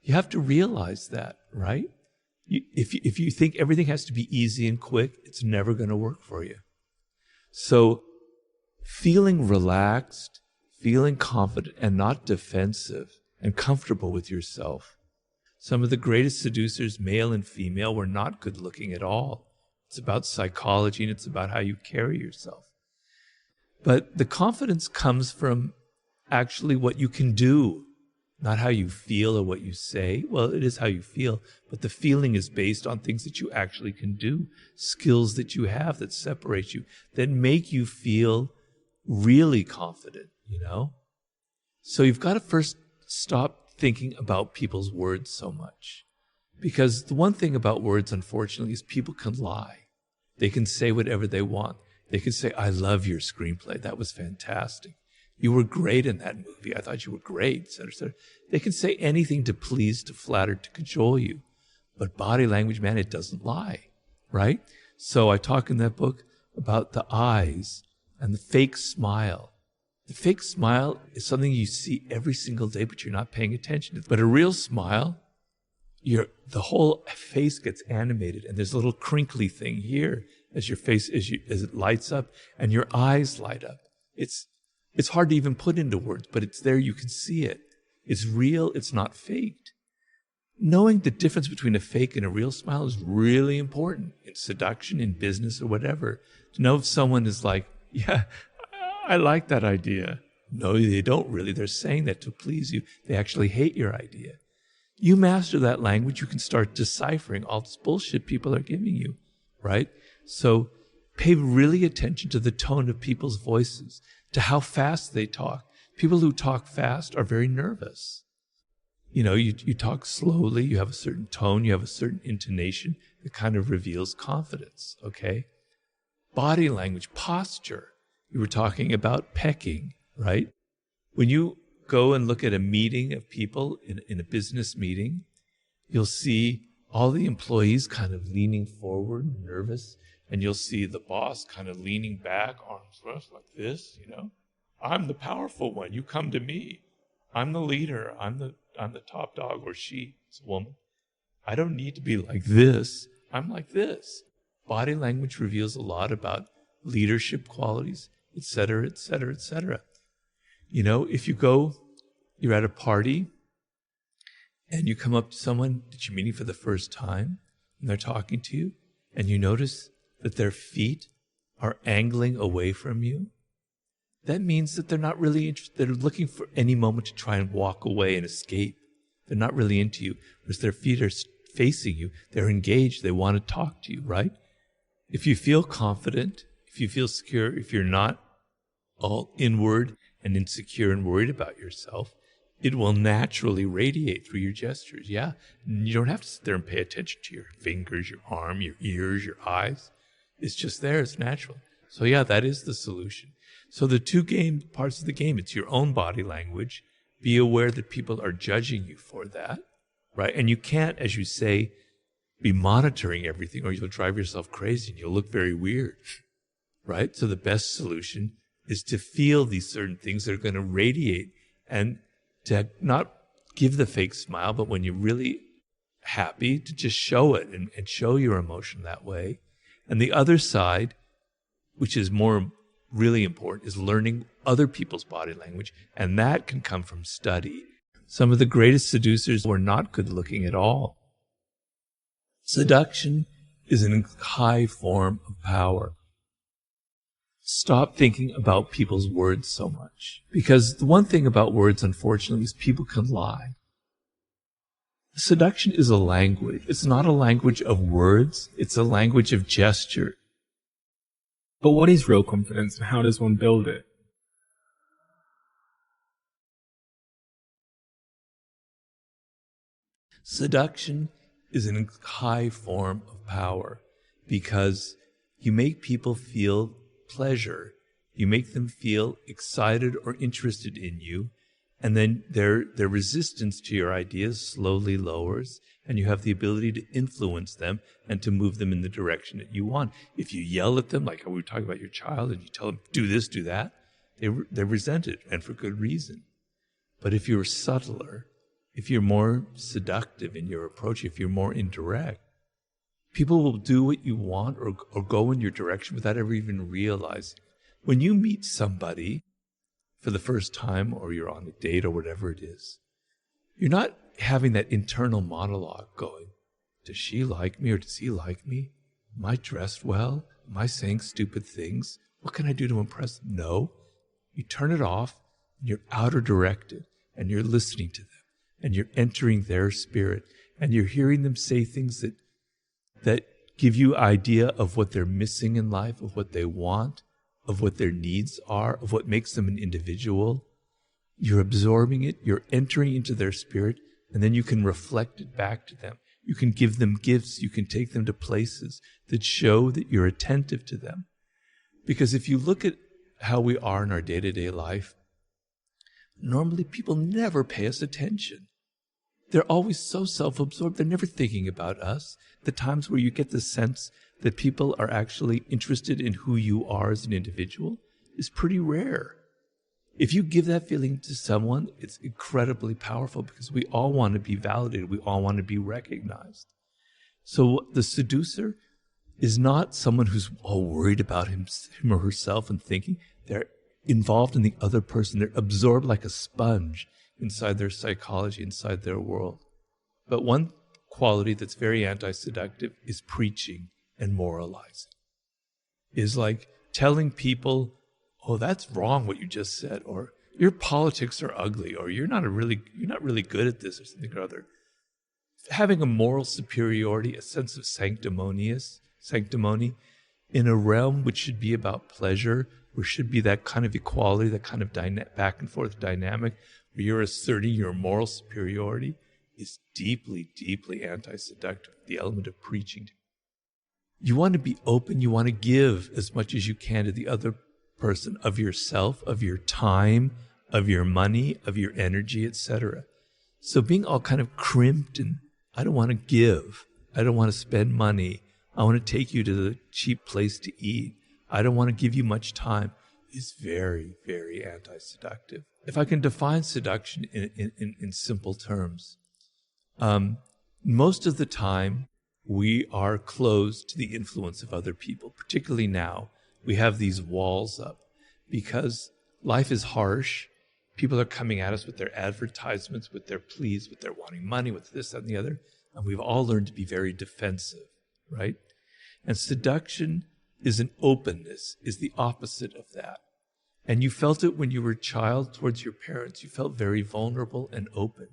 You have to realize that, right? If you think everything has to be easy and quick, it's never going to work for you. So feeling relaxed, feeling confident and not defensive and comfortable with yourself. Some of the greatest seducers, male and female, were not good looking at all. It's about psychology and it's about how you carry yourself. But the confidence comes from actually what you can do, not how you feel or what you say. Well, it is how you feel, but the feeling is based on things that you actually can do, skills that you have that separate you, that make you feel really confident, you know? So you've got to first stop thinking about people's words so much. Because the one thing about words, unfortunately, is people can lie. They can say whatever they want. They can say, I love your screenplay. That was fantastic. You were great in that movie. I thought you were great, et cetera, et cetera. They can say anything to please, to flatter, to cajole you. But body language, man, it doesn't lie, right? So I talk in that book about the eyes and the fake smile. The fake smile is something you see every single day, but you're not paying attention to. But a real smile, the whole face gets animated, and there's a little crinkly thing here as your face, as it lights up, and your eyes light up. It's hard to even put into words, but it's there. You can see it. It's real. It's not faked. Knowing the difference between a fake and a real smile is really important in seduction, in business, or whatever. To know if someone is like, yeah, I like that idea. No, they don't really. They're saying that to please you. They actually hate your idea. You master that language, you can start deciphering all this bullshit people are giving you, right? So pay really attention to the tone of people's voices, to how fast they talk. People who talk fast are very nervous. You know, you talk slowly, you have a certain tone, you have a certain intonation that kind of reveals confidence, okay? Body language, posture. You were talking about pecking, right? When you go and look at a meeting of people in a business meeting, you'll see all the employees kind of leaning forward, nervous, and you'll see the boss kind of leaning back, arms crossed like this, you know. I'm the powerful one. You come to me. I'm the leader. I'm the top dog, or she, it's a woman. I don't need to be like this. I'm like this. Body language reveals a lot about leadership qualities, et cetera, et cetera, et cetera. You know, if you're at a party and you come up to someone that you're meeting for the first time and they're talking to you and you notice that their feet are angling away from you, that means that they're not really interested. They're looking for any moment to try and walk away and escape. They're not really into you. Whereas their feet are facing you. They're engaged. They want to talk to you, right? If you feel confident, if you feel secure, if you're not all inward and insecure and worried about yourself, it will naturally radiate through your gestures. Yeah. You don't have to sit there and pay attention to your fingers, your arm, your ears, your eyes. It's just there. It's natural. So yeah, that is the solution. So the two parts of the game, it's your own body language. Be aware that people are judging you for that, right? And you can't, as you say, be monitoring everything or you'll drive yourself crazy and you'll look very weird, right? So the best solution is to feel these certain things that are going to radiate and to not give the fake smile, but when you're really happy, to just show it and show your emotion that way. And the other side, which is more really important, is learning other people's body language, and that can come from study. Some of the greatest seducers were not good looking at all. Seduction is a high form of power. Stop thinking about people's words so much, because the one thing about words, unfortunately, is people can lie. Seduction is a language. It's not a language of words. It's a language of gesture. But what is real confidence and how does one build it? Seduction is a high form of power because you make people feel pleasure. You make them feel excited or interested in you, and then their resistance to your ideas slowly lowers, and you have the ability to influence them and to move them in the direction that you want. If you yell at them, like we were talking about your child, and you tell them, do this, do that, they resent it, and for good reason. But if you're subtler, if you're more seductive in your approach, if you're more indirect, people will do what you want or go in your direction without ever even realizing. When you meet somebody for the first time, or you're on a date or whatever it is, you're not having that internal monologue going, does she like me or does he like me? Am I dressed well? Am I saying stupid things? What can I do to impress them? No. You turn it off, and you're outer directed, and you're listening to them, and you're entering their spirit, and you're hearing them say things that give you idea of what they're missing in life, of what they want, of what their needs are, of what makes them an individual. You're absorbing it, you're entering into their spirit, and then you can reflect it back to them. You can give them gifts, you can take them to places that show that you're attentive to them. Because if you look at how we are in our day-to-day life, normally people never pay us attention. They're always so self-absorbed, they're never thinking about us. The times where you get the sense that people are actually interested in who you are as an individual is pretty rare. If you give that feeling to someone, it's incredibly powerful because we all want to be validated. We all want to be recognized. So the seducer is not someone who's all worried about him or herself and thinking. They're involved in the other person. They're absorbed like a sponge inside their psychology, inside their world. But one quality that's very anti-seductive is preaching and moralizing. Is like telling people, oh, that's wrong what you just said, or your politics are ugly, or you're not really good at this, or something or other. Having a moral superiority, a sense of sanctimony in a realm which should be about pleasure, where should be that kind of equality, that kind of back and forth dynamic, where you're asserting your moral superiority, is deeply, deeply anti-seductive, the element of preaching. You want to be open, you want to give as much as you can to the other person of yourself, of your time, of your money, of your energy, etc. So being all kind of crimped and I don't want to give, I don't want to spend money, I want to take you to the cheap place to eat, I don't want to give you much time, is very, very anti-seductive. If I can define seduction in simple terms, most of the time we are closed to the influence of other people, particularly now. We have these walls up because life is harsh. People are coming at us with their advertisements, with their pleas, with their wanting money, with this, that, and the other. And we've all learned to be very defensive, right? And seduction is an openness, is the opposite of that. And you felt it when you were a child towards your parents. You felt very vulnerable and open.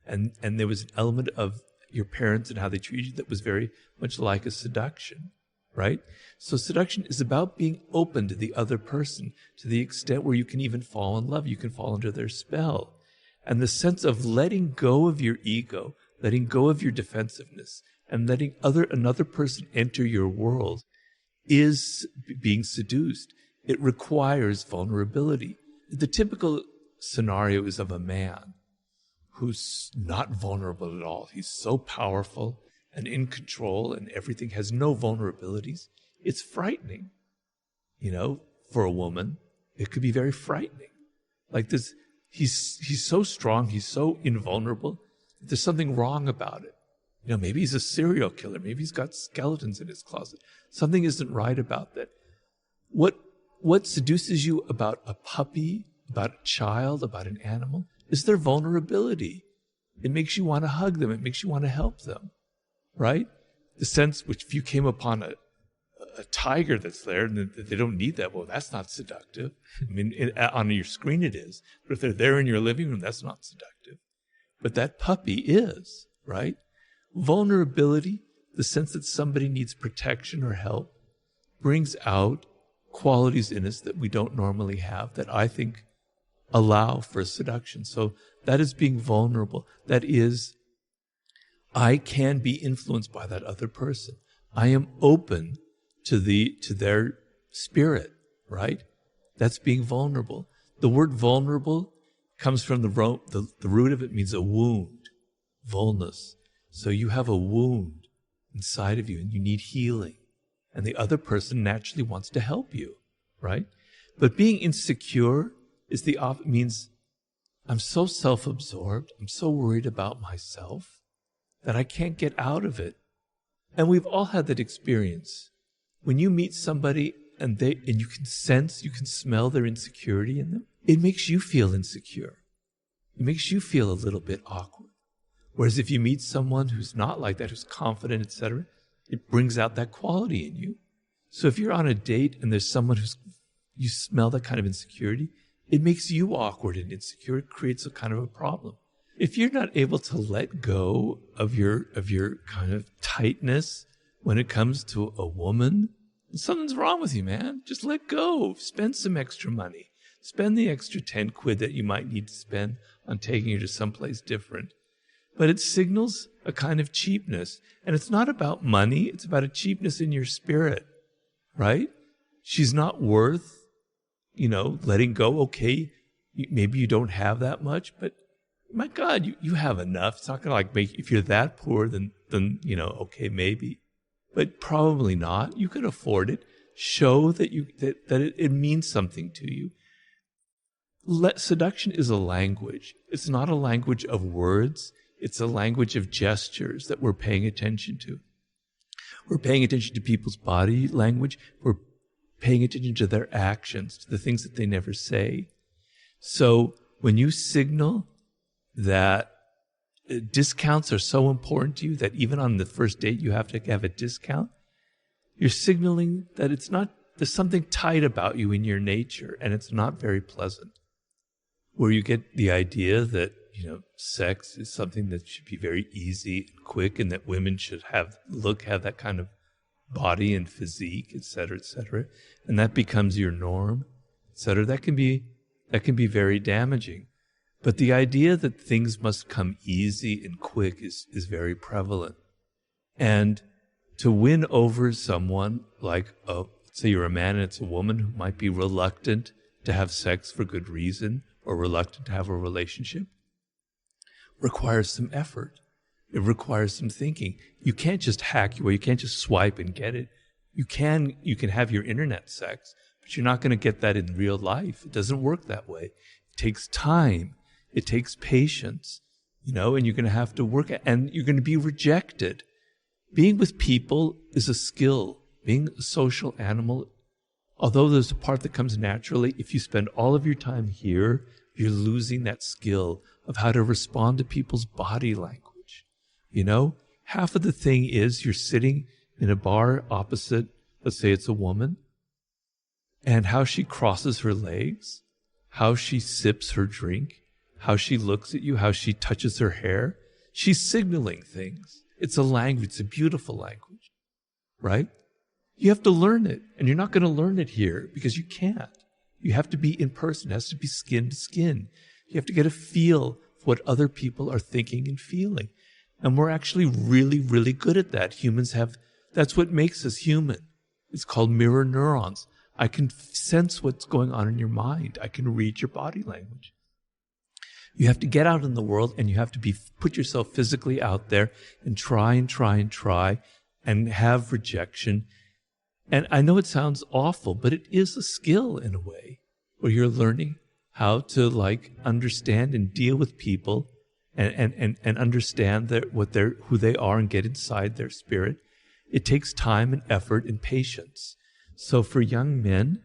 And there was an element of your parents and how they treated you that was very much like a seduction, right? So seduction is about being open to the other person to the extent where you can even fall in love. You can fall under their spell. And the sense of letting go of your ego, letting go of your defensiveness, and letting another person enter your world is being seduced. It requires vulnerability. The typical scenario is of a man who's not vulnerable at all. He's so powerful and in control and everything, has no vulnerabilities. It's frightening. You know, for a woman, it could be very frightening. Like this, he's so strong, he's so invulnerable. There's something wrong about it. You know, maybe he's a serial killer. Maybe he's got skeletons in his closet. Something isn't right about that. What seduces you about a puppy, about a child, about an animal, is their vulnerability. It makes you want to hug them. It makes you want to help them, right? The sense which if you came upon a tiger that's there and they don't need that, well, that's not seductive. I mean, on your screen it is. But if they're there in your living room, that's not seductive. But that puppy is, right? Vulnerability, the sense that somebody needs protection or help, brings out qualities in us that we don't normally have that I think allow for seduction. So that is being vulnerable. That is, I can be influenced by that other person. I am open to their spirit, right? That's being vulnerable. The word vulnerable comes from the root of it means a wound, vulnus. So you have a wound inside of you and you need healing. And the other person naturally wants to help you, right? But being insecure is means I'm so self-absorbed, I'm so worried about myself that I can't get out of it. And we've all had that experience. When you meet somebody and you can sense, you can smell their insecurity in them, it makes you feel insecure. It makes you feel a little bit awkward. Whereas if you meet someone who's not like that, who's confident, etc., it brings out that quality in you. So if you're on a date and there's someone you smell that kind of insecurity, it makes you awkward and insecure. It creates a kind of a problem. If you're not able to let go of your kind of tightness when it comes to a woman, something's wrong with you, man. Just let go. Spend some extra money. Spend the extra 10 quid that you might need to spend on taking her to someplace different. But it signals a kind of cheapness. And it's not about money. It's about a cheapness in your spirit, right? She's not worth, letting go. Okay, maybe you don't have that much, but my God, you have enough. It's not going to make, if you're that poor, then okay, maybe. But probably not. You can afford it. Show that it means something to you. Seduction is a language. It's not a language of words. It's a language of gestures that we're paying attention to. We're paying attention to people's body language. We're paying attention to their actions, to the things that they never say. So when you signal that discounts are so important to you that even on the first date you have to have a discount, you're signaling that there's something tight about you in your nature, and it's not very pleasant. Where you get the idea that, sex is something that should be very easy and quick, and that women should have that kind of body and physique, et cetera, and that becomes your norm, et cetera. That can be very damaging. But the idea that things must come easy and quick is very prevalent. And to win over someone like, say you're a man and it's a woman who might be reluctant to have sex for good reason or reluctant to have a relationship, requires some effort. It requires some thinking. You can't just hack your way. You can't just swipe and get it. You can have your internet sex, but you're not going to get that in real life. It doesn't work that way. It takes time. It takes patience, and you're going to have to work at, and you're going to be rejected. Being with people is a skill. Being a social animal, although there's a part that comes naturally, if you spend all of your time here, you're losing that skill of how to respond to people's body language. Half of the thing is you're sitting in a bar opposite, let's say it's a woman, and how she crosses her legs, how she sips her drink, how she looks at you, how she touches her hair. She's signaling things. It's a language. It's a beautiful language, right? You have to learn it, and you're not going to learn it here because you can't. You have to be in person. It has to be skin to skin. You have to get a feel for what other people are thinking and feeling. And we're actually really, really good at that. That's what makes us human. It's called mirror neurons. I can sense what's going on in your mind. I can read your body language. You have to get out in the world, and you have to put yourself physically out there and try and have rejection. And I know it sounds awful, but it is a skill in a way where you're learning how to understand and deal with people and understand who they are and get inside their spirit. It takes time and effort and patience. So for young men,